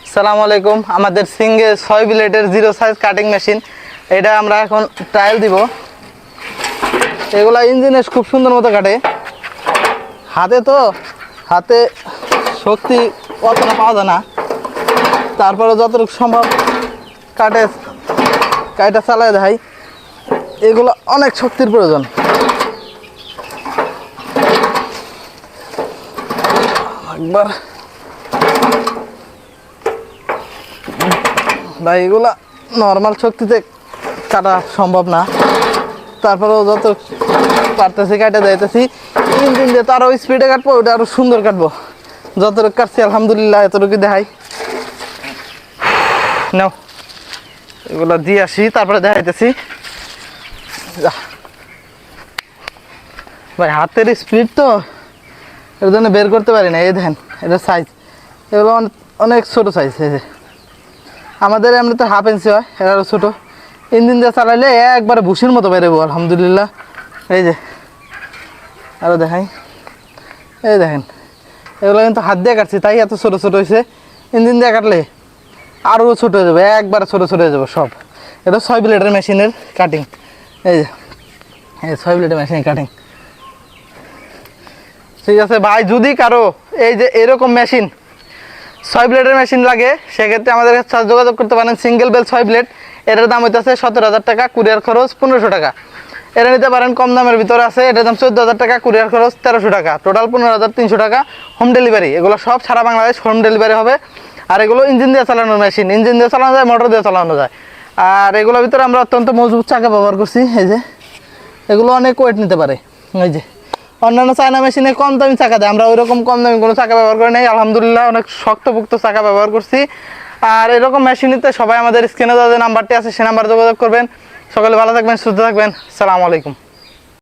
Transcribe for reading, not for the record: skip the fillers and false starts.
আসসালামু আলাইকুম। আমাদের সিঙ্গেল 6 ব্লেডের জিরো সাইজ কাটিং মেশিন, এটা আমরা এখন ট্রায়াল দিব। এগুলা ইঞ্জিনে খুব সুন্দর মতো কাটে। হাতে শক্তি অতটা পাওয়া যায় না, তারপরে যতটুকু সম্ভব কাটা চালায় দেয়। এগুলো অনেক শক্তির প্রয়োজন। একবার ভাই এগুলা নর্মাল শক্তিতে কাটা সম্ভব না, তারপরেও যত পারতেছি কাটে যাইতেছি। ইঞ্জিন দিয়ে তো আরও স্পিডে কাটবো, ওটা আরও সুন্দর কাটবো। যতটুকু কাটছি আলহামদুলিল্লাহ এতটুকু দেখাই। নাও এগুলো দিয়ে আসি, তারপরে দেখাইতেছি। ভাই হাতের স্পিড তো এর জন্য বের করতে পারি না। এই দেখেন এটা সাইজ, এগুলো অনেক ছোটো সাইজ। এই যে আমাদের এমনিতে হাফ ইঞ্চি হয়, এর আরও ছোটো। ইঞ্জিন দিয়ে চালাইলে একবারে ভুসির মতো বেরোবো আলহামদুলিল্লাহ। এই যে আরও দেখাই, এই দেখেন এগুলো কিন্তু হাত দিয়ে কাটছি, তাই এত ছোটো ছোটো হয়েছে। ইঞ্জিন দিয়ে কাটলে আরও ছোটো হয়ে যাবে, একবারে ছোটো ছোটো হয়ে যাবে সব। এটা 6 ব্লেডের মেশিনের কাটিং। এই যে 6 ব্লেডের মেশিনের কাটিং। ঠিক আছে ভাই, যদি কারো এই যে এরকম মেশিন 6 ব্লেডের মেশিন লাগে, সেক্ষেত্রে আমাদের কাছে যোগাযোগ করতে পারেন। সিঙ্গেল বেল 6 ব্লেড, এটার দাম হইতেছে 17,000 টাকা, কুরিয়ার খরচ 1500 টাকা। এটা নিতে পারেন কম দামের ভিতরে আছে, এটার দাম 14,000 টাকা, কুরিয়ার খরচ 1300 টাকা, টোটাল 15,300 টাকা। হোম ডেলিভারি, এগুলো সব সারা বাংলাদেশ হোম ডেলিভারি হবে। আর এগুলো ইঞ্জিন দিয়ে চালানোর মেশিন, ইঞ্জিন দিয়ে চালানো যায়, মোটর দিয়ে চালানো যায়। আর এগুলোর ভিতরে আমরা অত্যন্ত মজবুত চাকা ব্যবহার করছি। এই যে এগুলো অনেক ওয়েট নিতে পারে। এই যে অন্যান্য চায়না মেশিনে কম দামি চাকা দেয়, আমরা ওই রকম কম দামি কোনো চাকা ব্যবহার করি নাই। আলহামদুলিল্লাহ অনেক শক্তপোক্ত চাকা ব্যবহার করছি। আর এরকম মেশিন নিতে সবাই আমাদের স্ক্রিনে যে নাম্বারটি আছে সে নাম্বারে যোগাযোগ করবেন। সকলে ভালো থাকবেন, সুস্থ থাকবেন। আসসালামু আলাইকুম।